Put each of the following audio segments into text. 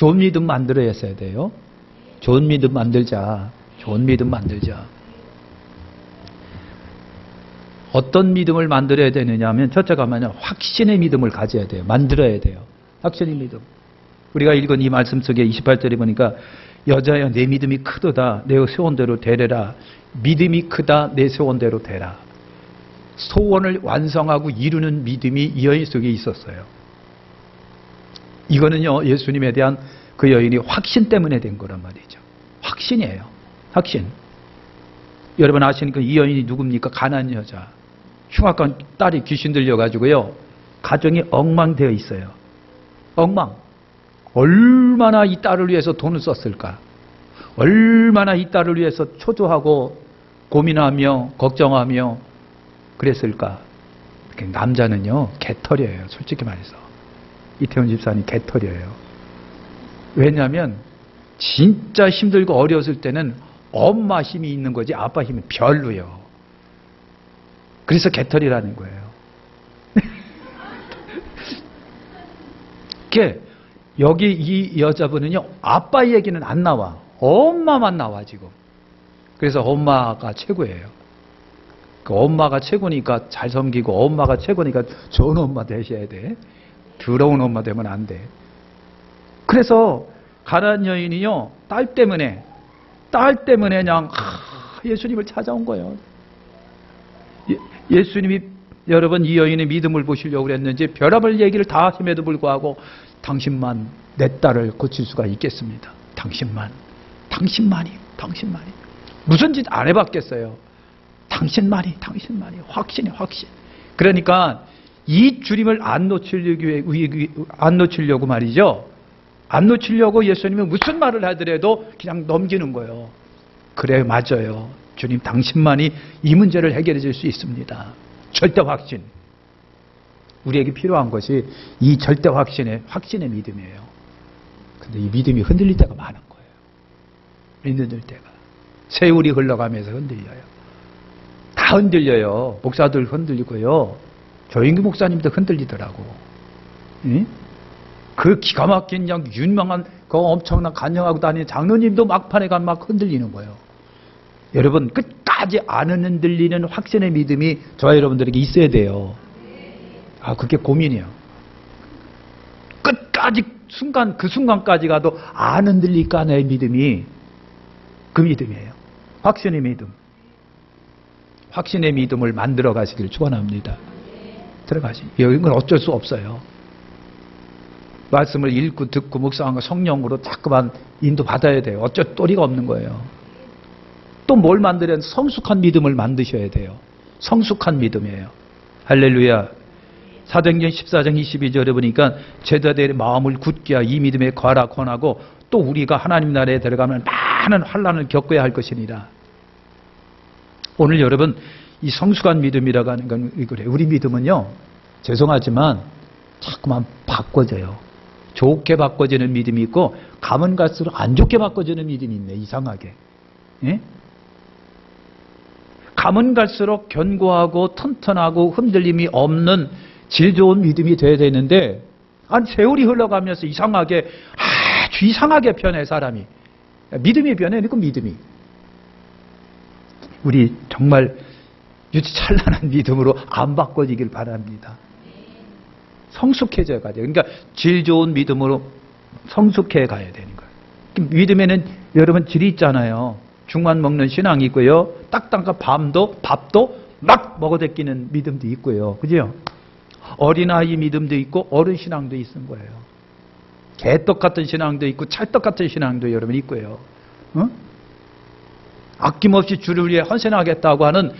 좋은 믿음 만들어야 돼요. 좋은 믿음 만들자. 좋은 믿음 만들자. 어떤 믿음을 만들어야 되느냐 하면 첫째가 뭐냐, 확신의 믿음을 가져야 돼요. 만들어야 돼요. 확신의 믿음. 우리가 읽은 이 말씀 속에 28절에 보니까 여자여 내 믿음이 크도다 내 소원대로 되래라. 믿음이 크다 내 소원대로 되라. 소원을 완성하고 이루는 믿음이 이 여인 속에 있었어요. 이거는요, 예수님에 대한 그 여인이 확신 때문에 된 거란 말이죠. 확신이에요. 확신. 여러분 아시니까 이 여인이 누굽니까? 가난한 여자. 흉악한 딸이 귀신 들려가지고요, 가정이 엉망되어 있어요. 엉망. 얼마나 이 딸을 위해서 돈을 썼을까? 얼마나 이 딸을 위해서 초조하고 고민하며 걱정하며 그랬을까? 남자는요, 개털이에요. 솔직히 말해서. 이태원 집사님 개털이에요. 왜냐하면 진짜 힘들고 어려웠을 때는 엄마 힘이 있는 거지 아빠 힘은 별로요. 그래서 개털이라는 거예요. 여기 이 여자분은요, 아빠 얘기는 안 나와. 엄마만 나와 지금. 그래서 엄마가 최고예요. 그 엄마가 최고니까 잘 섬기고, 엄마가 최고니까 좋은 엄마 되셔야 돼. 더러운 엄마 되면 안 돼. 그래서 가난한 여인이요, 딸 때문에 그냥 예수님을 찾아온 거예요. 예수님이 여러분 이 여인의 믿음을 보시려고 그랬는지 별의별 얘기를 다 하심에도 불구하고 당신만 내 딸을 고칠 수가 있겠습니다. 당신만이 무슨 짓 안 해봤겠어요. 당신만이 확신. 그러니까 이 주님을 안 놓치려고 말이죠. 안 놓치려고 예수님이 무슨 말을 하더라도 그냥 넘기는 거예요. 그래, 맞아요. 주님 당신만이 이 문제를 해결해 줄 수 있습니다. 절대 확신. 우리에게 필요한 것이 이 절대 확신의 믿음이에요. 근데 이 믿음이 흔들릴 때가 많은 거예요. 흔들릴 때가. 세월이 흘러가면서 흔들려요. 다 흔들려요. 목사들 흔들리고요. 조인규 목사님도 흔들리더라고. 응? 그 기가 막힌 유명한 그 엄청난 간증하고 다니는 장로님도 막판에 가면 막 흔들리는 거예요. 여러분 끝까지 안 흔들리는 확신의 믿음이 저와 여러분들에게 있어야 돼요. 그게 고민이에요. 끝까지 그 순간까지 가도 안 흔들릴까 내 믿음이, 그 믿음이에요. 확신의 믿음. 확신의 믿음을 만들어 가시길 축원합니다. 이건 어쩔 수 없어요. 말씀을 읽고 듣고 묵상하고 성령으로 자꾸만 인도받아야 돼요. 어쩔 도리가 없는 거예요. 또 뭘 만들어야 돼요? 성숙한 믿음을 만드셔야 돼요. 성숙한 믿음이에요. 할렐루야. 사도행전 14장 22절에 보니까 제자들의 마음을 굳게 하여 이 믿음에 거하라 권하고, 또 우리가 하나님 나라에 들어가면 많은 환난을 겪어야 할 것이니라. 오늘 여러분 이 성숙한 믿음이라고 하는 건 그래요. 우리 믿음은요, 죄송하지만 자꾸만 바꿔져요. 좋게 바꿔지는 믿음이 있고 가면 갈수록 안 좋게 바꿔지는 믿음이 있네. 이상하게. 예? 가면 갈수록 견고하고 튼튼하고 흔들림이 없는 질 좋은 믿음이 돼야 되는데, 세월이 흘러가면서 이상하게 아주 이상하게 변해 사람이. 믿음이 변해니까 믿음이. 우리 정말 유치찬란한 믿음으로 안 바꿔지길 바랍니다. 성숙해져야 돼요. 그러니까 질 좋은 믿음으로 성숙해 가야 되는 거예요. 믿음에는 여러분 질이 있잖아요. 죽만 먹는 신앙이 있고요. 딱딱한 밥도 막 먹어대끼는 믿음도 있고요. 그죠? 어린아이 믿음도 있고 어른 신앙도 있는 거예요. 개떡 같은 신앙도 있고 찰떡 같은 신앙도 여러분 있고요. 아낌없이 주를 위해 헌신하겠다고 하는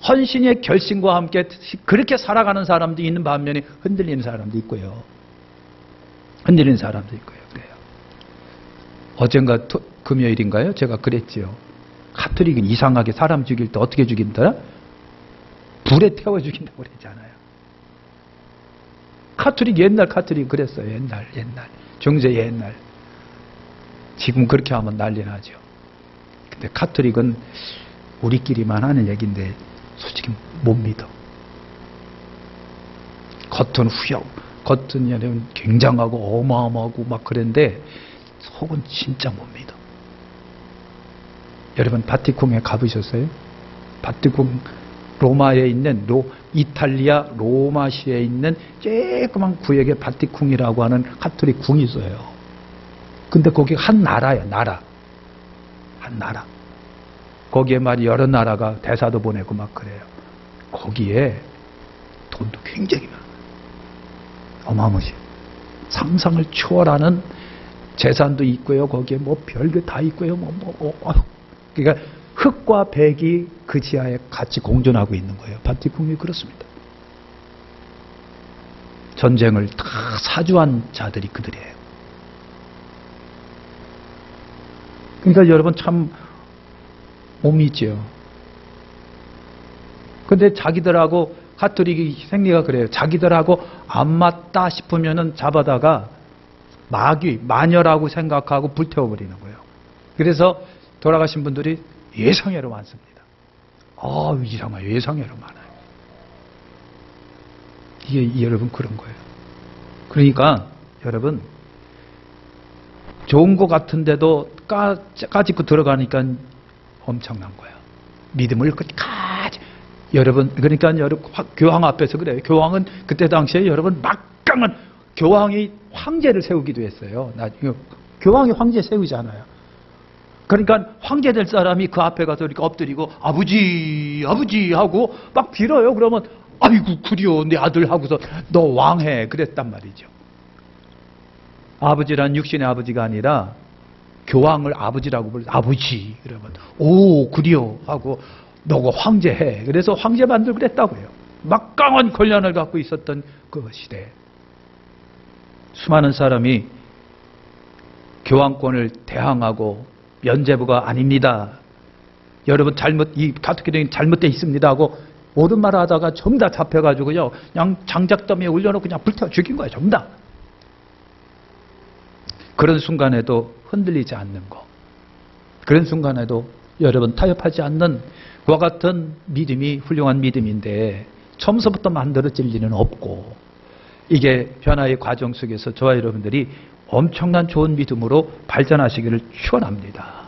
헌신의 결심과 함께 그렇게 살아가는 사람도 있는 반면에 흔들리는 사람도 있고요. 그래요. 어젠가 금요일인가요? 제가 그랬지요. 가톨릭은 이상하게 사람 죽일 때 어떻게 죽인다? 불에 태워 죽인다고 그랬잖아요. 옛날 가톨릭 그랬어요. 옛날. 중세 옛날. 지금 그렇게 하면 난리 나죠. 근데 가톨릭은 우리끼리만 하는 얘기인데 솔직히 못 믿어. 겉은 겉은 여러분 굉장하고 어마어마하고 막 그런데 속은 진짜 못 믿어. 여러분 바티콩에 가보셨어요? 바티콩 로마에 있는 이탈리아 로마시에 있는 조그만 구역에 바티콩이라고 하는 가톨릭 궁이 있어요. 근데 거기 한 나라예요. 나라. 한 나라. 거기에 말이 여러 나라가 대사도 보내고 막 그래요. 거기에 돈도 굉장히 많아요. 어마어마시. 상상을 초월하는 재산도 있고요. 거기에 뭐 별게 다 있고요. 그러니까 흙과 백이 그 지하에 같이 공존하고 있는 거예요. 바티콩이 그렇습니다. 전쟁을 다 사주한 자들이 그들이에요. 그러니까 여러분 참 못 믿죠. 근데 자기들하고 가톨릭이 생리가 그래요. 자기들하고 안 맞다 싶으면은 잡아다가 마녀라고 생각하고 불태워버리는 거예요. 그래서 돌아가신 분들이 예상외로 많습니다. 이상해요. 예상외로 많아요. 이게 여러분 그런 거예요. 그러니까 여러분 좋은 것 같은데도 까짓고 들어가니까 엄청난 거예요. 믿음을 끝까지. 여러분 그러니까 여러분 교황 앞에서 그래요. 교황은 그때 당시에 여러분 막강한 교황이 황제를 세우기도 했어요. 나중에 교황이 황제 세우잖아요. 그러니까 황제 될 사람이 그 앞에 가서 이렇게 엎드리고 아버지 하고 막 빌어요. 그러면 아이고 그리워 내 아들 하고서 너 왕해 그랬단 말이죠. 아버지란 육신의 아버지가 아니라 교황을 아버지라고 불러. 아버지 그러면 오 그리워 하고 너가 황제해. 그래서 황제 만들고 그랬다고요. 막강한 권한을 갖고 있었던 그 시대에 수많은 사람이 교황권을 대항하고 면죄부가 아닙니다. 여러분 이 가톨릭이 잘못되어 있습니다 하고 옳은 말 하다가 전부 다 잡혀가지고요. 그냥 장작더미에 올려놓고 그냥 불태워 죽인 거예요. 전부 다. 그런 순간에도 흔들리지 않는 거. 그런 순간에도 여러분 타협하지 않는 그와 같은 믿음이 훌륭한 믿음인데 처음서부터 만들어질 일은 없고 이게 변화의 과정 속에서 저와 여러분들이 엄청난 좋은 믿음으로 발전하시기를 축원합니다.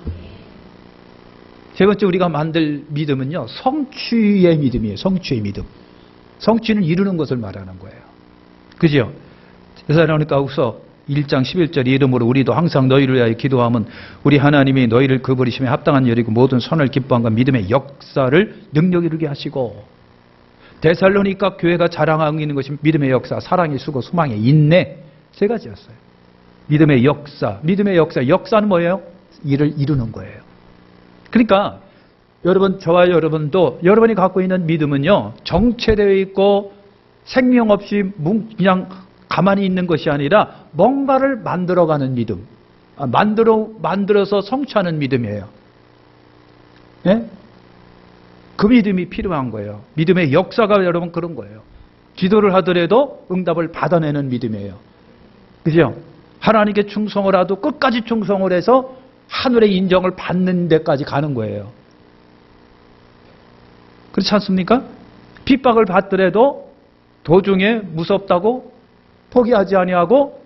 세 번째 우리가 만들 믿음은요. 성취의 믿음이에요. 성취의 믿음. 성취는 이루는 것을 말하는 거예요. 그죠? 데살로니가후서 1장 11절 이름으로 우리도 항상 너희를 위하여 기도하면 우리 하나님이 너희를 그 부르심에 합당한 일이고 모든 선을 기뻐함과 믿음의 역사를 능력 이루게 하시고 데살로니가 교회가 자랑하고 있는 것이 믿음의 역사, 사랑의 수고, 소망의 인내 세 가지였어요. 믿음의 역사, 역사는 뭐예요? 일을 이루는 거예요. 그러니까 여러분, 저와 여러분도 여러분이 갖고 있는 믿음은요 정체되어 있고 생명 없이 그냥 가만히 있는 것이 아니라 뭔가를 만들어가는 믿음, 만들어서 성취하는 믿음이에요. 예? 그 믿음이 필요한 거예요. 믿음의 역사가 여러분 그런 거예요. 기도를 하더라도 응답을 받아내는 믿음이에요. 그죠? 하나님께 충성을 하도 끝까지 충성을 해서 하늘의 인정을 받는 데까지 가는 거예요. 그렇지 않습니까? 핍박을 받더라도 도중에 무섭다고 포기하지 아니하고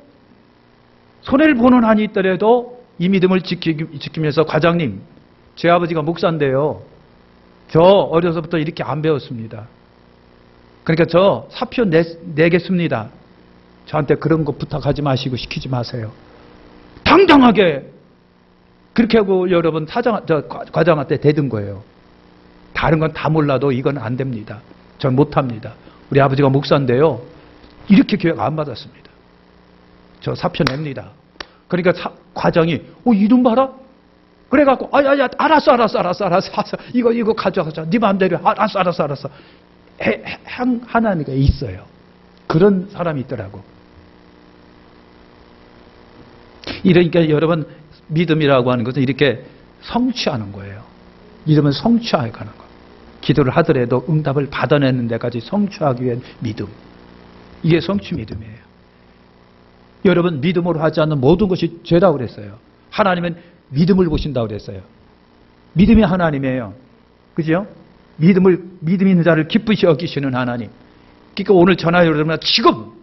손해를 보는 한이 있더라도 이 믿음을 지키면서 과장님, 제 아버지가 목사인데요. 저 어려서부터 이렇게 안 배웠습니다. 그러니까 저 사표 내겠습니다. 저한테 그런 거 부탁하지 마시고 시키지 마세요. 당당하게 그렇게 하고 여러분 과장한테 대든 거예요. 다른 건 다 몰라도 이건 안 됩니다. 전 못합니다. 우리 아버지가 목사인데요. 이렇게 교회가 안 받았습니다. 저 사표 냅니다. 그러니까 과장이 이름 봐라? 그래갖고 알았어. 이거 가져가자. 네 마음대로 알았어. 하나님께 있어요. 그런 사람이 있더라고. 이러니까 여러분 믿음이라고 하는 것은 이렇게 성취하는 거예요. 믿음은 성취하여 가는 거예요. 기도를 하더라도 응답을 받아내는 데까지 성취하기 위한 믿음. 이게 성취 믿음이에요. 여러분 믿음으로 하지 않는 모든 것이 죄라고 그랬어요. 하나님은 믿음을 보신다고 그랬어요. 믿음이 하나님이에요. 그죠? 믿음 있는 자를 기쁘시 여기시는 하나님. 그러니까 오늘 전하 여러분 지금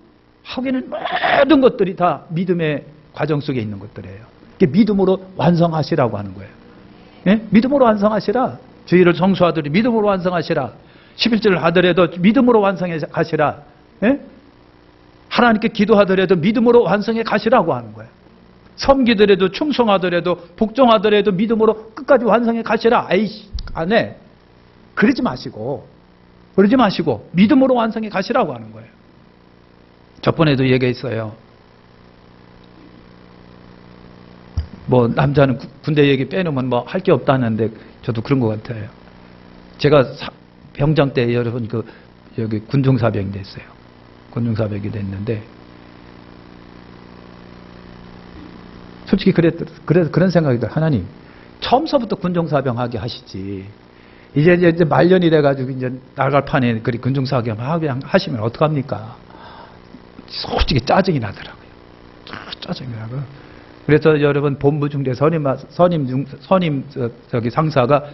하기는 모든 것들이 다 믿음의 과정 속에 있는 것들이에요. 이게 믿음으로 완성하시라고 하는 거예요. 예? 믿음으로 완성하시라. 주의를 성수하더니 믿음으로 완성하시라. 11절을 하더라도 믿음으로 완성해 가시라. 예? 하나님께 기도하더라도 믿음으로 완성해 가시라고 하는 거예요. 섬기더라도 충성하더라도 복종하더라도 믿음으로 끝까지 완성해 가시라. 아이씨, 안 해. 그러지 마시고 믿음으로 완성해 가시라고 하는 거예요. 저번에도 얘기했어요. 뭐 남자는 군대 얘기 빼놓으면 뭐 할 게 없다는데 저도 그런 것 같아요. 제가 병장 때 여러분 여기 군중사병이 됐어요. 군중사병이 됐는데 솔직히 그런 생각이 들어요. 하나님, 처음서부터 군중사병 하게 하시지. 이제 말년이 돼가지고 이제 나갈 판에 그리 군중사병 하게 하시면 어떡합니까? 솔직히 짜증이 나더라고요. 짜증이 나고. 그래서 여러분 본부 중대 저기 상사가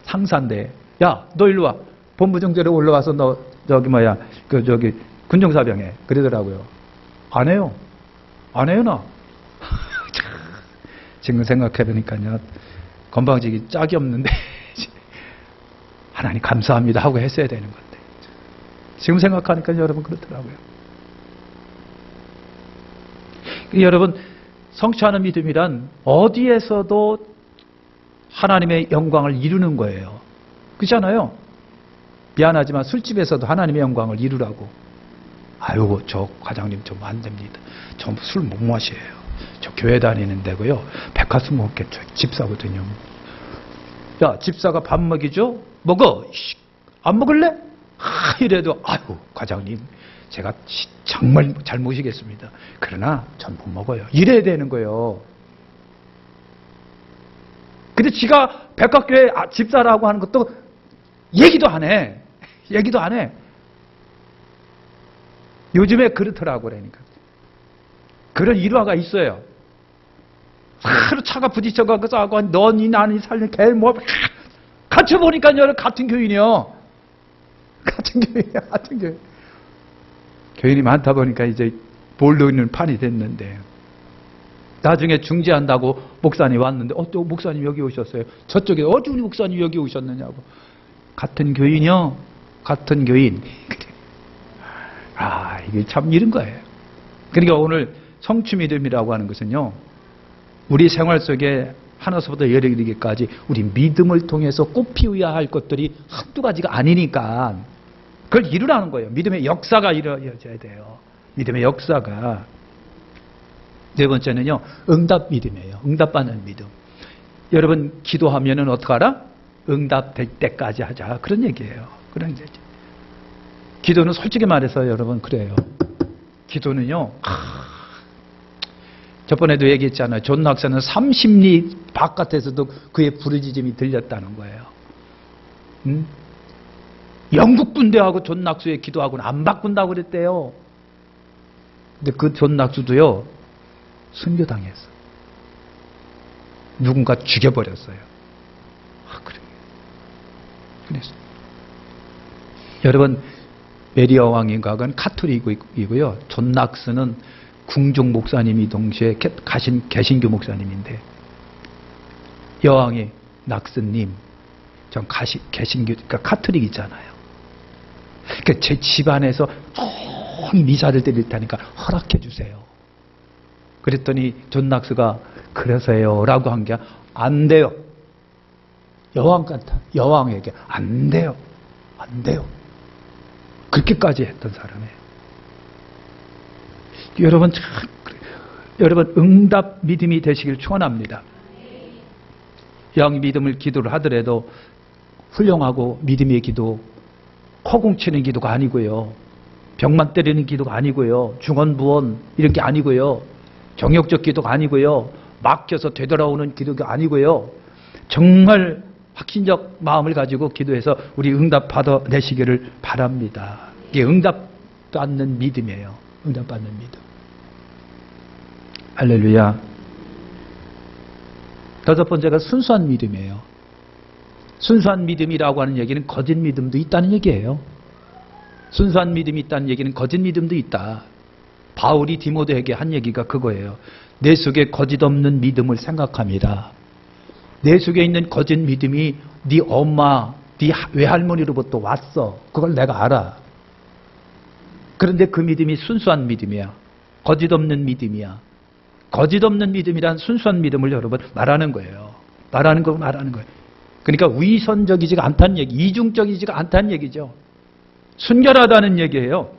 상사인데, 야, 너 일로 와. 본부 중대로 올라와서 너 저기 군중사병해. 그러더라고요. 안 해요 나. 지금 생각해보니까요, 건방지기 짝이 없는데 하나님 감사합니다 하고 했어야 되는 건데, 지금 생각하니까 여러분 그렇더라고요. 여러분, 성취하는 믿음이란 어디에서도 하나님의 영광을 이루는 거예요. 그렇잖아요. 미안하지만 술집에서도 하나님의 영광을 이루라고. 아유, 저 과장님 좀 안 됩니다. 저 술 못 마셔요. 저 교회 다니는 데고요. 백화점 먹겠죠. 집사거든요. 야, 집사가 밥 먹이죠? 먹어. 안 먹을래? 이래도 아유, 과장님 제가 정말 잘 모시겠습니다. 그러나 전 못 먹어요. 이래야 되는 거예요. 근데 지가 백화교회 집사라고 하는 것도 얘기도 안 해. 요즘에 그렇더라고. 그러니까 그런 일화가 있어요. 하루 차가 부딪혀가고 싸고 너니 나니 살린 개 뭐 같이 보니까 같은 교인이요. 같은 교인. 교인이 많다 보니까 이제 모르는 판이 됐는데, 나중에 중재한다고 목사님 왔는데, 또 목사님 여기 오셨어요. 저쪽에 어디 우리 목사님 여기 오셨느냐고. 같은 교인이요. 같은 교인. 아, 이게 참 이런 거예요. 그러니까 오늘 성취 믿음이라고 하는 것은요, 우리 생활 속에 하나서부터 열에 이르기까지 우리 믿음을 통해서 꼭 피워야 할 것들이 한두 가지가 아니니까 그걸 이루라는 거예요. 믿음의 역사가 이루어져야 돼요. 믿음의 역사가. 네 번째는요, 응답 믿음이에요. 응답받는 믿음. 여러분, 기도하면은 어떡하라? 응답될 때까지 하자. 그런 얘기예요. 그런 얘기. 기도는 솔직히 말해서 여러분 그래요. 기도는요, 저번에도 얘기했잖아요. 존 낙서는 30리 바깥에서도 그의 부르짖음이 들렸다는 거예요. 영국 군대하고 존 낙수의 기도하고는 안 바꾼다고 그랬대요. 근데 그 존 낙수도요, 순교당했어. 누군가 죽여버렸어요. 그래요. 그래서 여러분, 메리어 왕인가는 카톨릭이고요. 존 낙스는 궁중 목사님이 동시에 개신교 목사님인데, 여왕이 낙스님, 전 개신교, 그러니까 카톨릭이잖아요. 그러니까 제 집안에서 조용히 미사를 드릴 테니까 허락해 주세요. 그랬더니 존 낙스가 그래서요 라고 한 게 안 돼요. 여왕에게 안 돼요. 그렇게까지 했던 사람이에요. 여러분 응답 믿음이 되시길 축원합니다. 영 믿음을 기도를 하더라도 훌륭하고 믿음의 기도, 허공치는 기도가 아니고요. 벽만 때리는 기도가 아니고요. 중언부언 이런 게 아니고요. 정욕적 기도가 아니고요. 막혀서 되돌아오는 기도가 아니고요. 정말 확신적 마음을 가지고 기도해서 우리 응답 받아내시기를 바랍니다. 이게 응답받는 믿음이에요. 응답받는 믿음. 할렐루야. 다섯 번째가 순수한 믿음이에요. 순수한 믿음이라고 하는 얘기는 거짓 믿음도 있다는 얘기예요. 순수한 믿음이 있다는 얘기는 거짓 믿음도 있다. 바울이 디모데에게 한 얘기가 그거예요. 내 속에 거짓 없는 믿음을 생각합니다. 내 속에 있는 거짓 믿음이 네 엄마, 네 외할머니로부터 왔어. 그걸 내가 알아. 그런데 그 믿음이 순수한 믿음이야. 거짓 없는 믿음이야. 거짓 없는 믿음이란 순수한 믿음을 여러분 말하는 거예요. 말하는 거예요. 그러니까 위선적이지가 않다는 얘기, 이중적이지가 않다는 얘기죠. 순결하다는 얘기예요.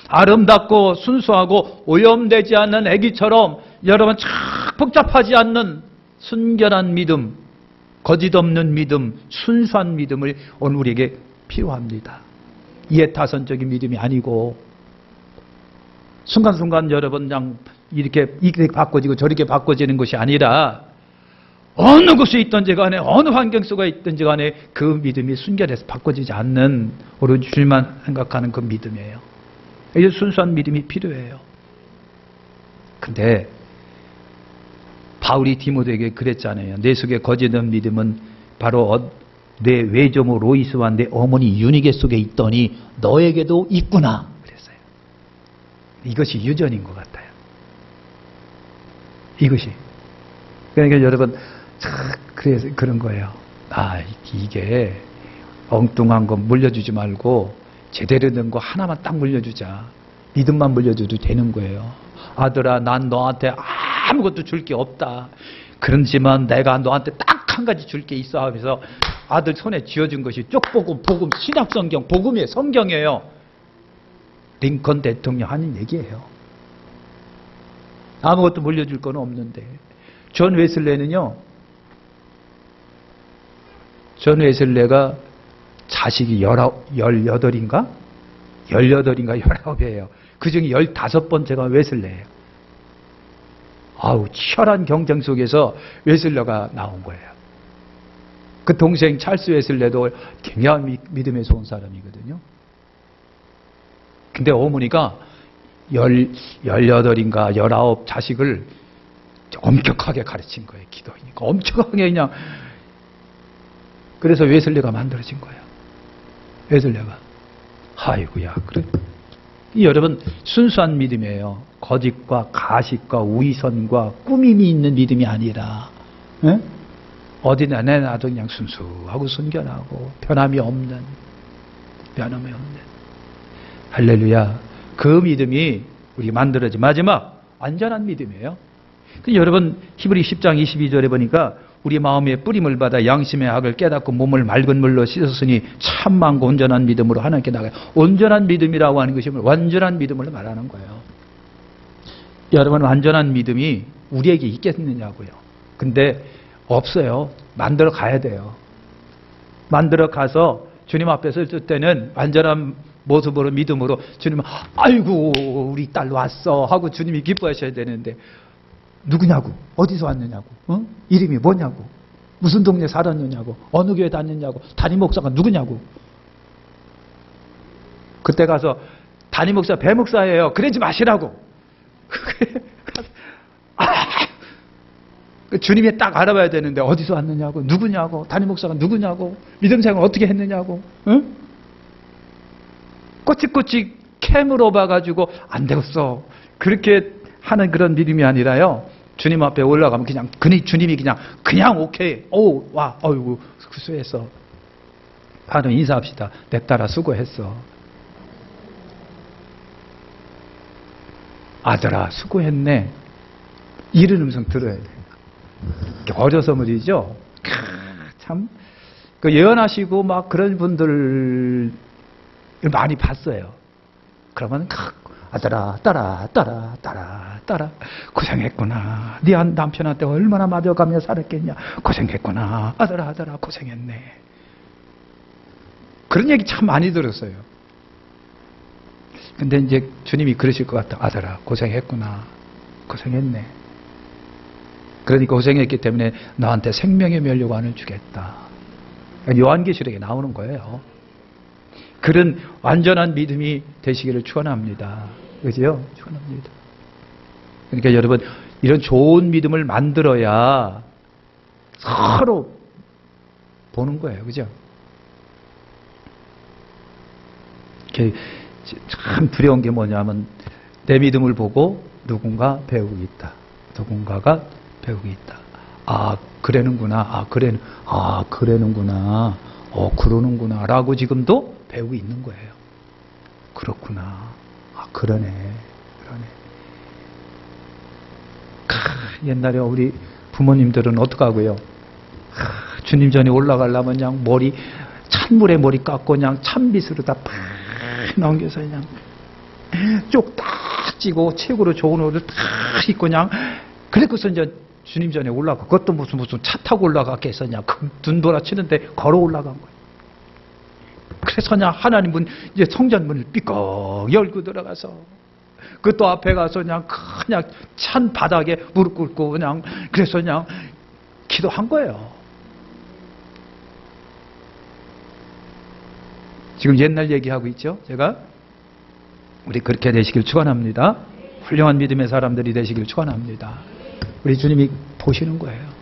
아름답고 순수하고 오염되지 않는 아기처럼 여러분 참 복잡하지 않는 순결한 믿음, 거짓 없는 믿음, 순수한 믿음을 오늘 우리에게 필요합니다. 이해타선적인 믿음이 아니고 순간순간 여러분 그냥 이렇게 바꿔지고 저렇게 바꿔지는 것이 아니라 어느 곳에 있든지 간에 어느 환경 속에 있든지 간에 그 믿음이 순결해서 바꿔지지 않는 오로지 주님만 생각하는 그 믿음이에요. 이게 순수한 믿음이 필요해요. 근데 바울이 디모데에게 그랬잖아요. 내 속에 거짓 없는 믿음은 바로 내 외조모 로이스와 내 어머니 유니게 속에 있더니 너에게도 있구나 그랬어요. 이것이 유전인 것 같아요. 이것이. 그러니까 여러분 그래서 그런 거예요. 이게 엉뚱한 거 물려주지 말고 제대로 된 거 하나만 딱 물려주자. 믿음만 물려줘도 되는 거예요. 아들아, 난 너한테 아무것도 줄 게 없다. 그렇지만 내가 너한테 딱 한 가지 줄 게 있어 하면서 아들 손에 쥐어준 것이 쪽복음, 복음, 신약성경, 복음이에요. 성경이에요. 링컨 대통령 하는 얘기예요. 아무것도 물려줄 건 없는데. 존 웨슬레는요. 존 웨슬레가 자식이 18인가? 19이에요. 그 중에 15번째가 웨슬레예요. 치열한 경쟁 속에서 웨슬레가 나온 거예요. 그 동생 찰스 웨슬레도 굉장히 믿음에서 온 사람이거든요. 근데 어머니가 18인가 19 자식을 엄격하게 가르친 거예요. 기도하니까 엄청나게 그냥. 그래서 웨슬레가 만들어진 거예요. 웨슬레가. 아이고야. 그래. 여러분 순수한 믿음이에요. 거짓과 가식과 위선과 꾸밈이 있는 믿음이 아니라 어디나 내놔도 그냥 순수하고 순결하고 변함이 없는 할렐루야. 그 믿음이 우리 만들어진 마지막 완전한 믿음이에요. 여러분 히브리 10장 22절에 보니까 우리 마음의 뿌림을 받아 양심의 악을 깨닫고 몸을 맑은 물로 씻었으니 참 많고 온전한 믿음으로 하나님께 나가요. 온전한 믿음이라고 하는 것이 완전한 믿음을 말하는 거예요. 여러분 완전한 믿음이 우리에게 있겠느냐고요. 근데 없어요. 만들어 가야 돼요. 만들어 가서 주님 앞에 설 때는 완전한 모습으로 믿음으로 주님 아이고 우리 딸 왔어 하고 주님이 기뻐하셔야 되는데 누구냐고 어디서 왔느냐고 이름이 뭐냐고 무슨 동네 살았느냐고 어느 교회 다녔냐고 담임 목사가 누구냐고 그때 가서 담임 목사 배 목사예요 그러지 마시라고 주님이 딱 알아봐야 되는데 어디서 왔느냐고 누구냐고 담임 목사가 누구냐고 믿음 생활 어떻게 했느냐고 꼬치꼬치 캠으로 봐가지고 안 되겠어 그렇게 하는 그런 믿음이 아니라요. 주님 앞에 올라가면 그냥 주님이 그냥 오케이. 와, 어이구 수고했어. 바로 인사합시다. 내 딸아 수고했어. 아들아 수고했네. 이런 음성 들어야 돼. 어려서 말이죠. 참 예언하시고 막 그런 분들 많이 봤어요. 그러면 아들아, 딸아, 고생했구나. 네 남편한테 얼마나 맞아가며 살았겠냐. 고생했구나. 아들아, 고생했네. 그런 얘기 참 많이 들었어요. 근데 이제 주님이 그러실 것 같아. 아들아, 고생했구나. 고생했네. 그러니까 고생했기 때문에 너한테 생명의 면류관을 주겠다. 요한계시록에 나오는 거예요. 그런 완전한 믿음이 되시기를 축원합니다. 그죠? 축원합니다. 그러니까 여러분 이런 좋은 믿음을 만들어야 서로 보는 거예요. 그죠? 참 두려운 게 뭐냐면 내 믿음을 보고 누군가 배우고 있다. 누군가가 배우고 있다. 아, 그러는구나. 그러는구나. 그러는구나. 라고 지금도 배우고 있는 거예요. 그렇구나. 그러네. 옛날에 우리 부모님들은 어떡하고요? 주님 전에 올라가려면 그냥 찬물에 머리 깎고 그냥 찬빗으로 다 팍 넘겨서 그냥 쪽 딱 찌고 최고로 좋은 옷을 딱 입고 그냥 그래서 이제 주님 전에 올라가. 그것도 무슨 차 타고 올라갔겠었냐. 눈 돌아치는데 걸어 올라간 거예요. 그래서 그냥 하나님 문, 이제 성전 문을 삐걱 열고 들어가서 그것도 앞에 가서 그냥 찬 바닥에 무릎 꿇고 그냥 그래서 그냥 기도한 거예요. 지금 옛날 얘기하고 있죠? 제가 우리 그렇게 되시길 축원합니다. 훌륭한 믿음의 사람들이 되시길 축원합니다. 우리 주님이 보시는 거예요.